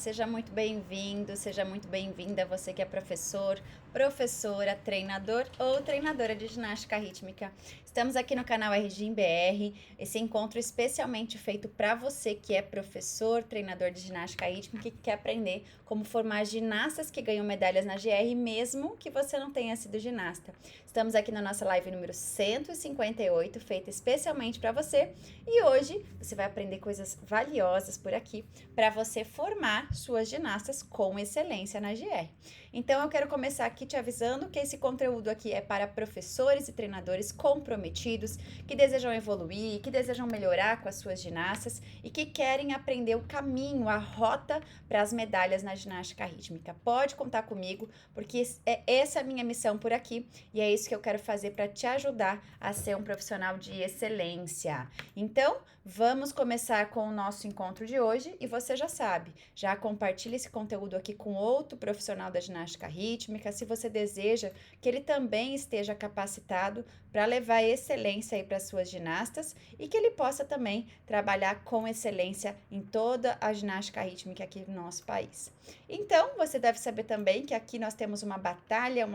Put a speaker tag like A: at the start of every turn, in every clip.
A: seja muito bem-vindo, seja muito bem-vinda, você que é professor, professora, treinador ou treinadora de ginástica rítmica. Estamos aqui no canal RGIM BR, esse encontro especialmente feito para você que é professor, treinador de ginástica rítmica e que quer aprender como formar ginastas que ganham medalhas na GR, mesmo que você não tenha sido ginasta. Estamos aqui na nossa live número 158, feita especialmente para você, e hoje você vai aprender coisas valiosas por aqui para você formar suas ginastas com excelência na GR. Então eu quero começar aqui te avisando que esse conteúdo aqui é para professores e treinadores comprometidos, que desejam evoluir, que desejam melhorar com as suas ginastas e que querem aprender o caminho, a rota para as medalhas na ginástica rítmica. Pode contar comigo, porque essa é a minha missão por aqui e é isso que eu quero fazer para te ajudar a ser um profissional de excelência. Então, vamos começar com o nosso encontro de hoje e você já sabe, já compartilha esse conteúdo aqui com outro profissional da ginástica rítmica, se você deseja que ele também esteja capacitado para levar excelência aí para suas ginastas e que ele possa também trabalhar com excelência em toda a ginástica rítmica aqui no nosso país. Então, você deve saber também que aqui nós temos uma batalha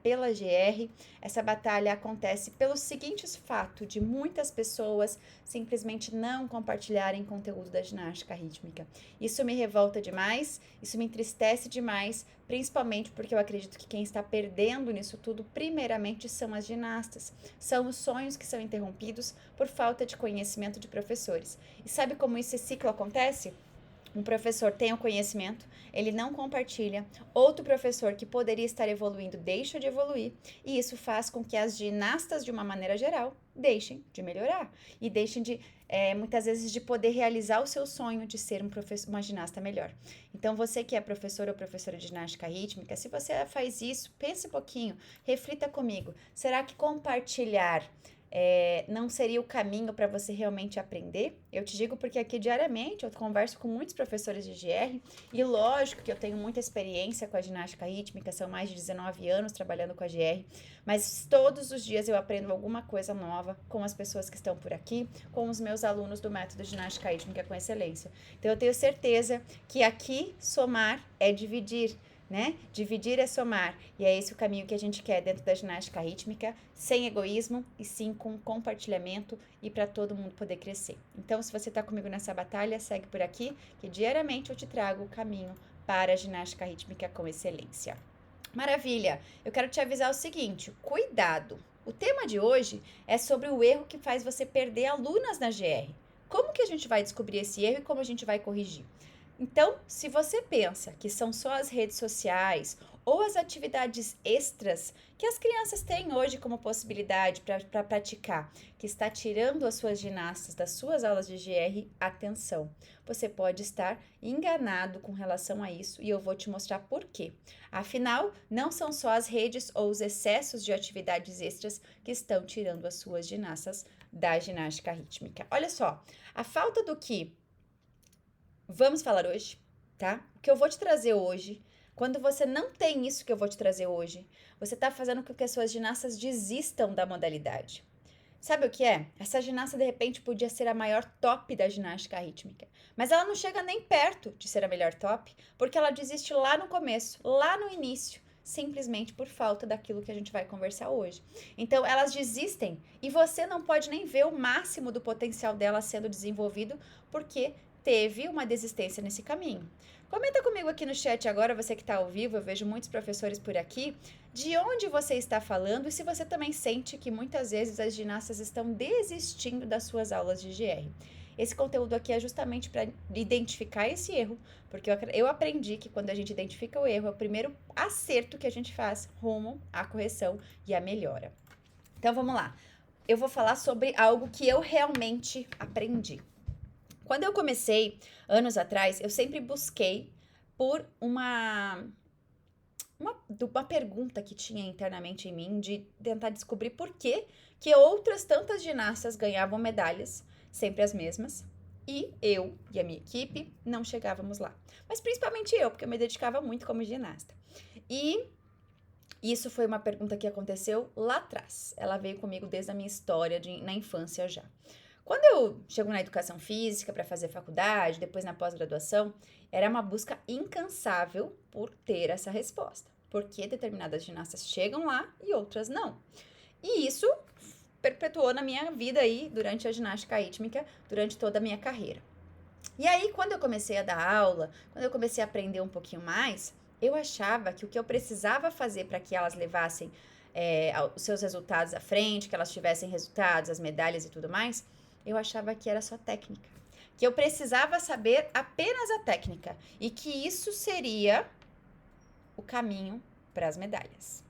A: pela GR. Essa batalha acontece pelo seguinte fato de muitas pessoas simplesmente não compartilharem conteúdo da ginástica rítmica. Isso me revolta demais, isso me entristece demais, principalmente porque eu acredito que quem está perdendo nisso tudo, primeiramente, são as ginastas. São os sonhos que são interrompidos por falta de conhecimento de professores. E sabe como esse ciclo acontece? Um professor tem o conhecimento, ele não compartilha, outro professor que poderia estar evoluindo deixa de evoluir, e isso faz com que as ginastas, de uma maneira geral, deixem de melhorar e deixem de, muitas vezes, de poder realizar o seu sonho de ser uma ginasta melhor. Então, você que é professor ou professora de ginástica rítmica, se você faz isso, pense um pouquinho, reflita comigo, será que compartilhar não seria o caminho para você realmente aprender? Eu te digo porque aqui diariamente eu converso com muitos professores de GR e lógico que eu tenho muita experiência com a ginástica rítmica, são mais de 19 anos trabalhando com a GR, mas todos os dias eu aprendo alguma coisa nova com as pessoas que estão por aqui, com os meus alunos do método ginástica rítmica com excelência. Então eu tenho certeza que aqui somar é dividir, né? Dividir é somar, e é esse o caminho que a gente quer dentro da ginástica rítmica, sem egoísmo e sim com compartilhamento e para todo mundo poder crescer. Então, se você está comigo nessa batalha, segue por aqui, que diariamente eu te trago o caminho para a ginástica rítmica com excelência. Maravilha! Eu quero te avisar o seguinte, cuidado! O tema de hoje é sobre o erro que faz você perder alunas na GR. Como que a gente vai descobrir esse erro e como a gente vai corrigir? Então, se você pensa que são só as redes sociais ou as atividades extras que as crianças têm hoje como possibilidade para praticar, que está tirando as suas ginastas das suas aulas de GR, atenção, você pode estar enganado com relação a isso e eu vou te mostrar por quê. Afinal, não são só as redes ou os excessos de atividades extras que estão tirando as suas ginastas da ginástica rítmica. Olha só, a falta do que vamos falar hoje, tá? O que eu vou te trazer hoje, quando você não tem isso que eu vou te trazer hoje, você tá fazendo com que as suas ginastas desistam da modalidade. Sabe o que é? Essa ginasta, de repente, podia ser a maior top da ginástica rítmica, mas ela não chega nem perto de ser a melhor top, porque ela desiste lá no começo, lá no início, simplesmente por falta daquilo que a gente vai conversar hoje. Então, elas desistem e você não pode nem ver o máximo do potencial dela sendo desenvolvido, porque teve uma desistência nesse caminho. Comenta comigo aqui no chat agora, você que está ao vivo, eu vejo muitos professores por aqui, de onde você está falando e se você também sente que muitas vezes as ginastas estão desistindo das suas aulas de GR. Esse conteúdo aqui é justamente para identificar esse erro, porque eu aprendi que quando a gente identifica o erro, é o primeiro acerto que a gente faz rumo à correção e à melhora. Então vamos lá, eu vou falar sobre algo que eu realmente aprendi. Quando eu comecei, anos atrás, eu sempre busquei por uma pergunta que tinha internamente em mim, de tentar descobrir por que outras tantas ginastas ganhavam medalhas, sempre as mesmas, e eu e a minha equipe não chegávamos lá. Mas principalmente eu, porque eu me dedicava muito como ginasta. E isso foi uma pergunta que aconteceu lá atrás. Ela veio comigo desde a minha história, na infância já. Quando eu chego na educação física para fazer faculdade, depois na pós-graduação, era uma busca incansável por ter essa resposta. Por que determinadas ginastas chegam lá e outras não? E isso perpetuou na minha vida aí, durante a ginástica rítmica, durante toda a minha carreira. E aí, quando eu comecei a dar aula, quando eu comecei a aprender um pouquinho mais, eu achava que o que eu precisava fazer para que elas levassem os seus resultados à frente, que elas tivessem resultados, as medalhas e tudo mais, eu achava que era só técnica. Que eu precisava saber apenas a técnica e que isso seria o caminho para as medalhas.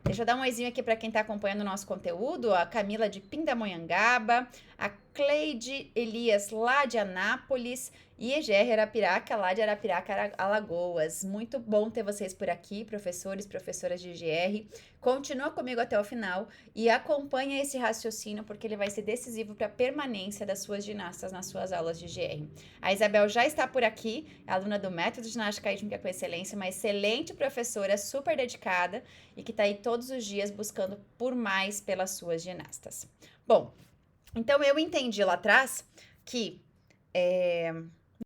A: Deixa eu dar um oizinho aqui para quem está acompanhando o nosso conteúdo, a Camila de Pindamonhangaba, a Cleide Elias lá de Anápolis e EGR Arapiraca lá de Arapiraca, Alagoas. Muito bom ter vocês por aqui, professores, professoras de EGR. Continua comigo até o final e acompanha esse raciocínio porque ele vai ser decisivo para a permanência das suas ginastas nas suas aulas de EGR. A Isabel já está por aqui, aluna do Método de Ginástica Rítmica com Excelência, uma excelente professora, super dedicada e que está aí todos os dias buscando por mais pelas suas ginastas. Bom, então eu entendi lá atrás que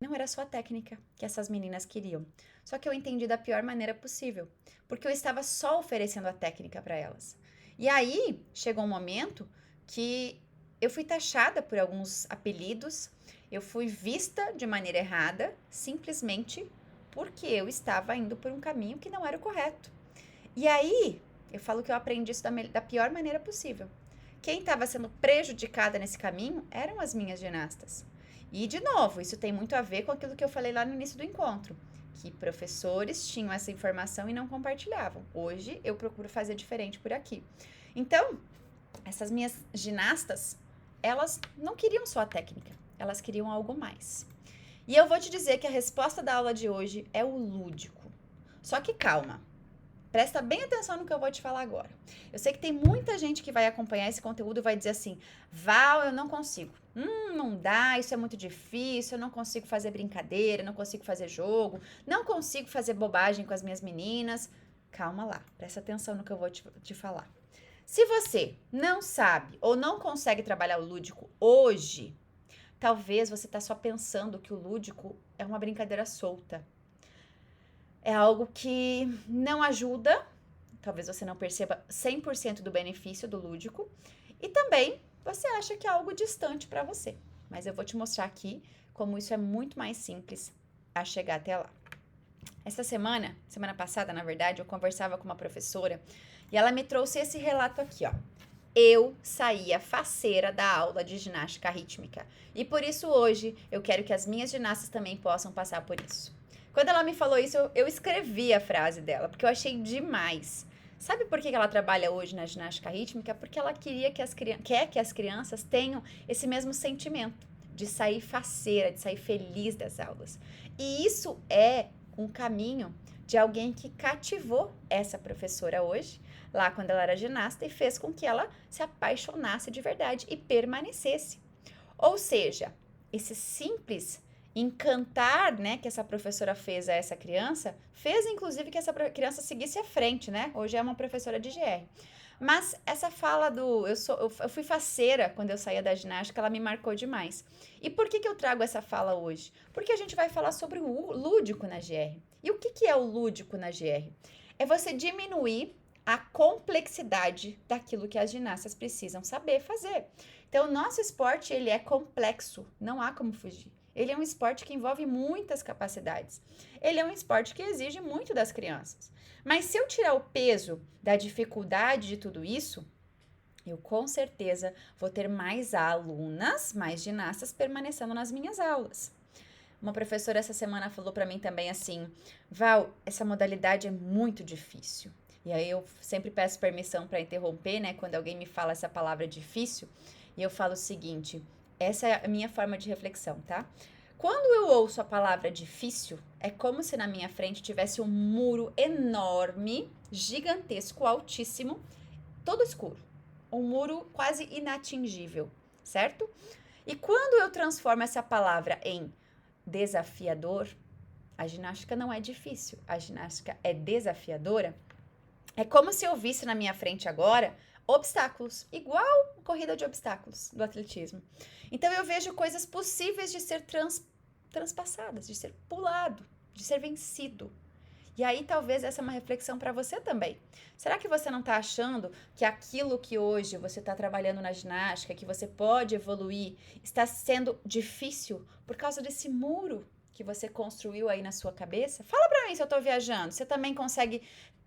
A: não era só a técnica que essas meninas queriam. Só que eu entendi da pior maneira possível, porque eu estava só oferecendo a técnica para elas. E aí chegou um momento que eu fui taxada por alguns apelidos, eu fui vista de maneira errada, simplesmente porque eu estava indo por um caminho que não era o correto. E aí eu falo que eu aprendi isso da pior maneira possível. Quem estava sendo prejudicada nesse caminho eram as minhas ginastas. E, de novo, isso tem muito a ver com aquilo que eu falei lá no início do encontro, que professores tinham essa informação e não compartilhavam. Hoje, eu procuro fazer diferente por aqui. Então, essas minhas ginastas, elas não queriam só a técnica, elas queriam algo mais. E eu vou te dizer que a resposta da aula de hoje é o lúdico. Só que calma. Presta bem atenção no que eu vou te falar agora. Eu sei que tem muita gente que vai acompanhar esse conteúdo e vai dizer assim, Val, eu não consigo. Não dá, isso é muito difícil, eu não consigo fazer brincadeira, não consigo fazer jogo, não consigo fazer bobagem com as minhas meninas. Calma lá, presta atenção no que eu vou te falar. Se você não sabe ou não consegue trabalhar o lúdico hoje, talvez você está só pensando que o lúdico é uma brincadeira solta. É algo que não ajuda, talvez você não perceba 100% do benefício do lúdico, e também você acha que é algo distante para você. Mas eu vou te mostrar aqui como isso é muito mais simples a chegar até lá. Essa semana passada, na verdade, eu conversava com uma professora e ela me trouxe esse relato aqui, ó. Eu saía faceira da aula de ginástica rítmica e por isso hoje eu quero que as minhas ginastas também possam passar por isso. Quando ela me falou isso, eu escrevi a frase dela, porque eu achei demais. Sabe por que ela trabalha hoje na ginástica rítmica? Porque ela quer que as crianças tenham esse mesmo sentimento de sair faceira, de sair feliz das aulas. E isso é um caminho de alguém que cativou essa professora hoje, lá quando ela era ginasta, e fez com que ela se apaixonasse de verdade e permanecesse. Ou seja, esse simples encantar, né, que essa professora fez a essa criança, fez inclusive que essa criança seguisse à frente, né? Hoje é uma professora de GR. Mas essa fala eu fui faceira quando eu saía da ginástica, ela me marcou demais. E por que eu trago essa fala hoje? Porque a gente vai falar sobre o lúdico na GR. E o que é o lúdico na GR? É você diminuir a complexidade daquilo que as ginastas precisam saber fazer. Então, o nosso esporte, ele é complexo, não há como fugir. Ele é um esporte que envolve muitas capacidades. Ele é um esporte que exige muito das crianças. Mas se eu tirar o peso da dificuldade de tudo isso, eu com certeza vou ter mais alunas, mais ginastas permanecendo nas minhas aulas. Uma professora essa semana falou para mim também assim, Val, essa modalidade é muito difícil. E aí eu sempre peço permissão para interromper, né, quando alguém me fala essa palavra difícil, e eu falo o seguinte, essa é a minha forma de reflexão, tá? Quando eu ouço a palavra difícil, é como se na minha frente tivesse um muro enorme, gigantesco, altíssimo, todo escuro. Um muro quase inatingível, certo? E quando eu transformo essa palavra em desafiador, a ginástica não é difícil, a ginástica é desafiadora, é como se eu visse na minha frente agora obstáculos, igual corrida de obstáculos do atletismo. Então eu vejo coisas possíveis de ser transpassadas, de ser pulado, de ser vencido. E aí talvez essa é uma reflexão para você também. Será que você não está achando que aquilo que hoje você está trabalhando na ginástica, que você pode evoluir, está sendo difícil por causa desse muro que você construiu aí na sua cabeça? Fala para mim se eu estou viajando. Você também consegue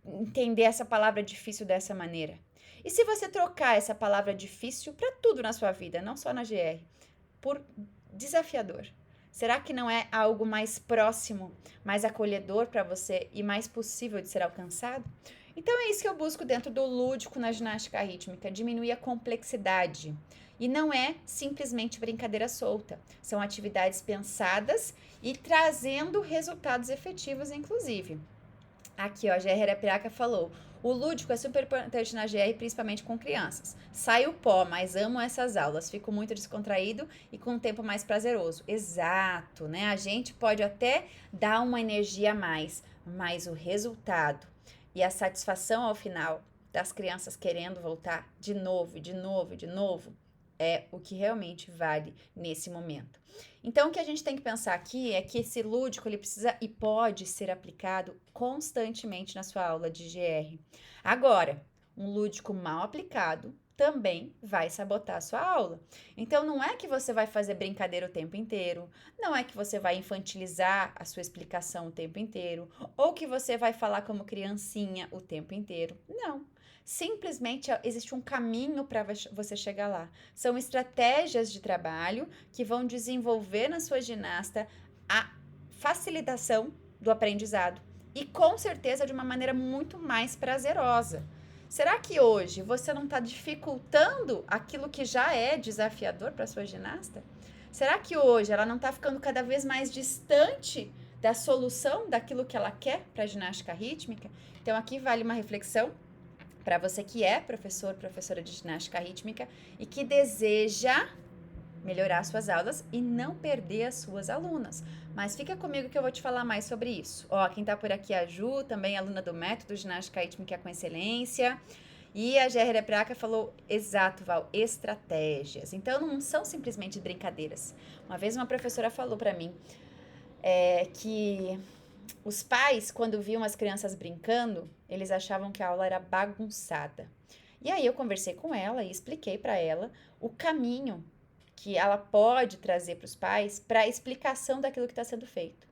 A: entender essa palavra difícil dessa maneira? E se você trocar essa palavra difícil para tudo na sua vida, não só na GR, por desafiador? Será que não é algo mais próximo, mais acolhedor para você e mais possível de ser alcançado? Então é isso que eu busco dentro do lúdico na ginástica rítmica, diminuir a complexidade. E não é simplesmente brincadeira solta, são atividades pensadas e trazendo resultados efetivos, inclusive. Aqui, ó, a GR Arapiraca falou: o lúdico é super importante na GR, principalmente com crianças. Sai o pó, mas amo essas aulas. Fico muito descontraído e com um tempo mais prazeroso. Exato, né? A gente pode até dar uma energia a mais, mas o resultado e a satisfação ao final das crianças querendo voltar de novo, de novo, de novo, é o que realmente vale nesse momento. Então, o que a gente tem que pensar aqui é que esse lúdico, ele precisa e pode ser aplicado constantemente na sua aula de GR. Agora, um lúdico mal aplicado também vai sabotar a sua aula. Então, não é que você vai fazer brincadeira o tempo inteiro, não é que você vai infantilizar a sua explicação o tempo inteiro, ou que você vai falar como criancinha o tempo inteiro. Não. Simplesmente existe um caminho para você chegar lá. São estratégias de trabalho que vão desenvolver na sua ginasta a facilitação do aprendizado e com certeza de uma maneira muito mais prazerosa. Será que hoje você não está dificultando aquilo que já é desafiador para a sua ginasta? Será que hoje ela não está ficando cada vez mais distante da solução daquilo que ela quer para a ginástica rítmica? Então aqui vale uma reflexão para você que é professor, professora de ginástica rítmica e que deseja melhorar suas aulas e não perder as suas alunas. Mas fica comigo que eu vou te falar mais sobre isso. Ó, quem tá por aqui é a Ju, também aluna do método Ginástica Rítmica com Excelência. E a GR Praca falou, exato, Val, estratégias. Então, não são simplesmente brincadeiras. Uma vez uma professora falou para mim que os pais, quando viam as crianças brincando, eles achavam que a aula era bagunçada. E aí eu conversei com ela e expliquei para ela o caminho que ela pode trazer para os pais para a explicação daquilo que está sendo feito.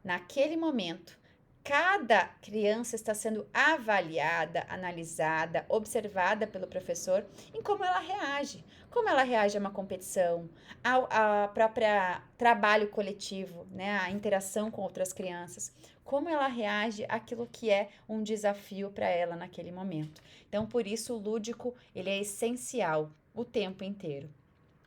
A: Naquele momento, cada criança está sendo avaliada, analisada, observada pelo professor em como ela reage. Como ela reage a uma competição, a própria trabalho coletivo, né, a interação com outras crianças. Como ela reage àquilo que é um desafio para ela naquele momento. Então, por isso, o lúdico ele é essencial o tempo inteiro.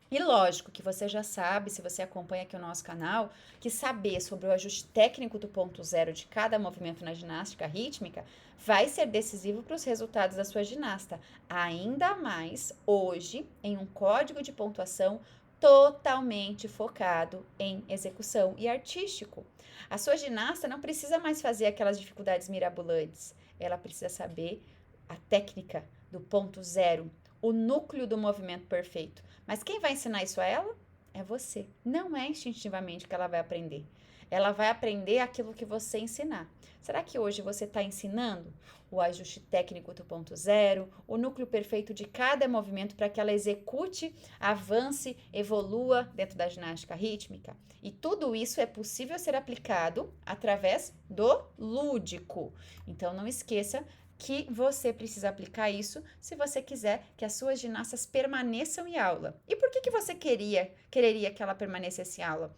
A: E lógico que você já sabe, se você acompanha aqui o nosso canal, que saber sobre o ajuste técnico do ponto zero de cada movimento na ginástica rítmica vai ser decisivo para os resultados da sua ginasta. Ainda mais hoje, em um código de pontuação totalmente focado em execução e artístico. A sua ginasta não precisa mais fazer aquelas dificuldades mirabolantes. Ela precisa saber a técnica do ponto zero, o núcleo do movimento perfeito. Mas quem vai ensinar isso a ela? É você. Não é instintivamente que ela vai aprender. Ela vai aprender aquilo que você ensinar. Será que hoje você está ensinando o ajuste técnico do ponto zero, o núcleo perfeito de cada movimento para que ela execute, avance, evolua dentro da ginástica rítmica? E tudo isso é possível ser aplicado através do lúdico. Então, não esqueça que você precisa aplicar isso se você quiser que as suas ginastas permaneçam em aula. E por que você quereria que ela permanecesse em aula?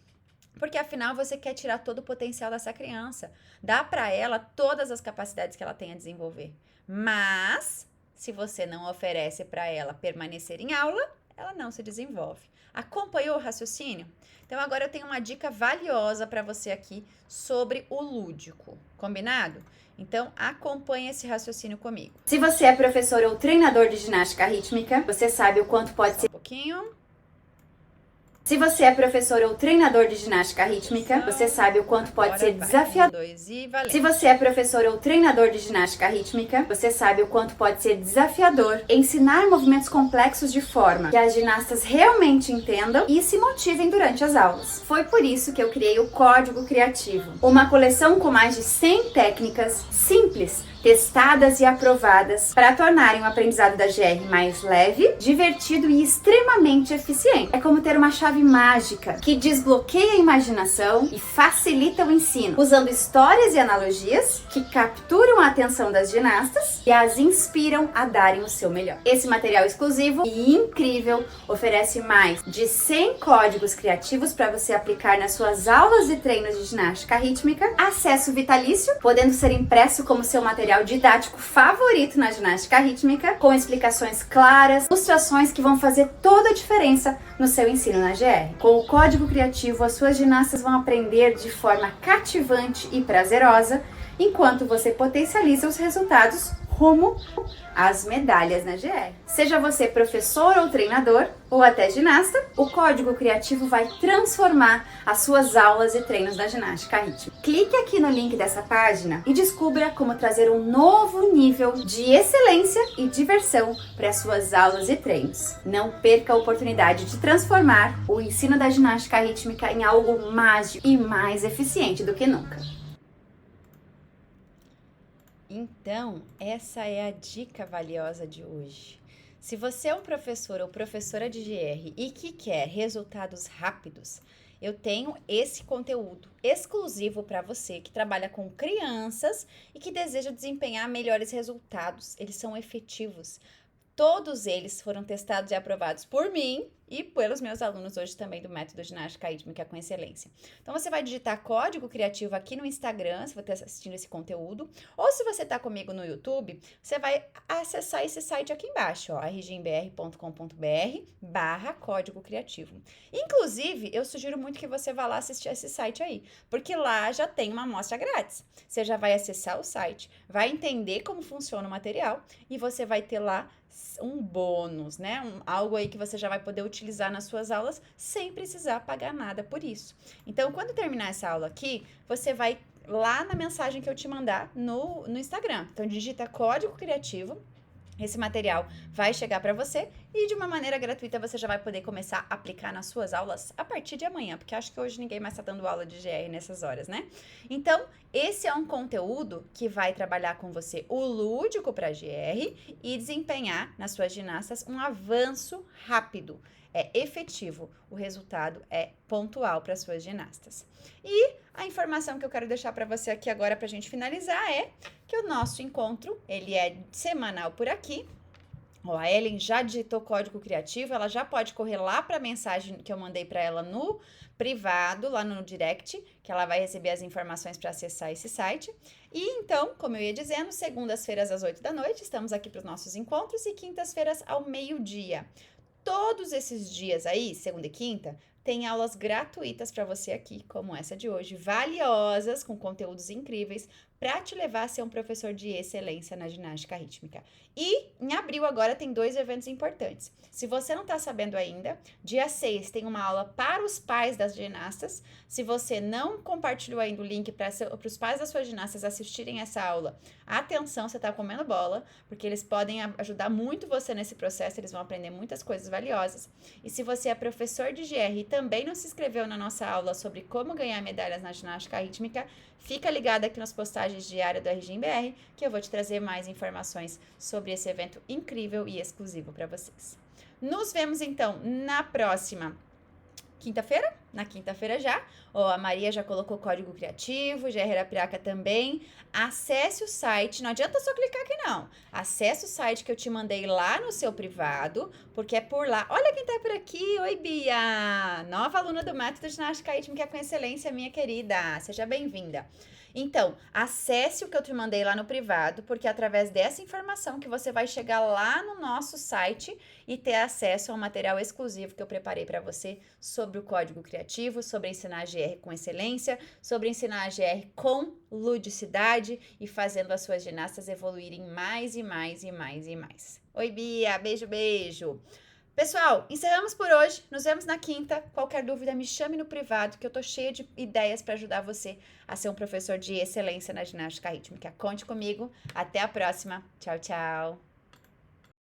A: Porque afinal você quer tirar todo o potencial dessa criança, dá para ela todas as capacidades que ela tem a desenvolver. Mas se você não oferece para ela permanecer em aula, ela não se desenvolve. Acompanhou o raciocínio? Então agora eu tenho uma dica valiosa para você aqui sobre o lúdico, combinado? Então, acompanhe esse raciocínio comigo. Se você é professor ou treinador de ginástica rítmica, você sabe o quanto pode ser... Um pouquinho. Se você é professor ou treinador de ginástica rítmica, você sabe o quanto pode ser desafiador. Se você é professor ou treinador de ginástica rítmica, você sabe o quanto pode ser desafiador ensinar movimentos complexos de forma que as ginastas realmente entendam e se motivem durante as aulas. Foi por isso que eu criei o Código Criativo, uma coleção com mais de 100 técnicas simples, testadas e aprovadas para tornarem o aprendizado da GR mais leve, divertido e extremamente eficiente. É como ter uma chave mágica que desbloqueia a imaginação e facilita o ensino, usando histórias e analogias que capturam a atenção das ginastas e as inspiram a darem o seu melhor. Esse material exclusivo e incrível oferece mais de 100 códigos criativos para você aplicar nas suas aulas e treinos de ginástica rítmica, acesso vitalício, podendo ser impresso como seu material didático favorito na ginástica rítmica, com explicações claras, ilustrações que vão fazer toda a diferença no seu ensino na GR. Com o Código Criativo, as suas ginastas vão aprender de forma cativante e prazerosa, enquanto você potencializa os resultados rumo às medalhas na GR. Seja você professor ou treinador, ou até ginasta, o Código Criativo vai transformar as suas aulas e treinos da ginástica rítmica. Clique aqui no link dessa página e descubra como trazer um novo nível de excelência e diversão para as suas aulas e treinos. Não perca a oportunidade de transformar o ensino da ginástica rítmica em algo mágico e mais eficiente do que nunca. Então, essa é a dica valiosa de hoje. Se você é um professor ou professora de GR e que quer resultados rápidos, eu tenho esse conteúdo exclusivo para você que trabalha com crianças e que deseja desempenhar melhores resultados. Eles são efetivos. Todos eles foram testados e aprovados por mim e pelos meus alunos hoje também do método ginástica rítmica com excelência. Então, você vai digitar Código Criativo aqui no Instagram, se você está assistindo esse conteúdo, ou se você está comigo no YouTube, você vai acessar esse site aqui embaixo, ó, rgimbr.com.br/Código Criativo. Inclusive, eu sugiro muito que você vá lá assistir esse site aí, porque lá já tem uma amostra grátis. Você já vai acessar o site, vai entender como funciona o material e você vai ter lá um bônus, né? Algo aí que você já vai poder utilizar nas suas aulas sem precisar pagar nada por isso. Então, quando terminar essa aula aqui, você vai lá na mensagem que eu te mandar no Instagram. Então, digita Código Criativo. Esse material vai chegar para você e de uma maneira gratuita você já vai poder começar a aplicar nas suas aulas a partir de amanhã, porque acho que hoje ninguém mais está dando aula de GR nessas horas, né? Então, esse é um conteúdo que vai trabalhar com você o lúdico para GR e desempenhar nas suas ginastas um avanço rápido. É efetivo, o resultado é pontual para suas ginastas. E a informação que eu quero deixar para você aqui agora para a gente finalizar é que o nosso encontro, ele é semanal por aqui. Ó, a Ellen já digitou Código Criativo, ela já pode correr lá para a mensagem que eu mandei para ela no privado, lá no direct, que ela vai receber as informações para acessar esse site. E então, como eu ia dizendo, segundas-feiras às 8 da noite, estamos aqui para os nossos encontros e quintas-feiras ao meio-dia. Todos esses dias aí, segunda e quinta, tem aulas gratuitas para você aqui, como essa de hoje, valiosas, com conteúdos incríveis, para te levar a ser um professor de excelência na ginástica rítmica. E em abril agora tem 2 eventos importantes. Se você não está sabendo ainda, dia 6 tem uma aula para os pais das ginastas. Se você não compartilhou ainda o link para os pais das suas ginastas assistirem essa aula, atenção, você está comendo bola, porque eles podem ajudar muito você nesse processo, eles vão aprender muitas coisas valiosas. E se você é professor de GR e também não se inscreveu na nossa aula sobre como ganhar medalhas na ginástica rítmica, fica ligado aqui nas postagens diárias do RGMBR, que eu vou te trazer mais informações sobre esse evento incrível e exclusivo para vocês. Nos vemos, então, na próxima quinta-feira, na quinta-feira já. A Maria já colocou o Código Criativo, GR Arapiraca também. Acesse o site, não adianta só clicar aqui não. Acesse o site que eu te mandei lá no seu privado, porque é por lá. Olha quem tá por aqui, oi Bia! Nova aluna do método de ginástica rítmica com excelência, minha querida. Seja bem-vinda. Então, acesse o que eu te mandei lá no privado, porque é através dessa informação que você vai chegar lá no nosso site e ter acesso ao material exclusivo que eu preparei para você sobre o Código Criativo, sobre ensinar a GR com excelência, sobre ensinar a GR com ludicidade e fazendo as suas ginastas evoluírem mais e mais e mais e mais. Oi, Bia, beijo, beijo! Pessoal, encerramos por hoje. Nos vemos na quinta. Qualquer dúvida, me chame no privado, que eu tô cheia de ideias para ajudar você a ser um professor de excelência na ginástica rítmica. Conte comigo. Até a próxima. Tchau, tchau.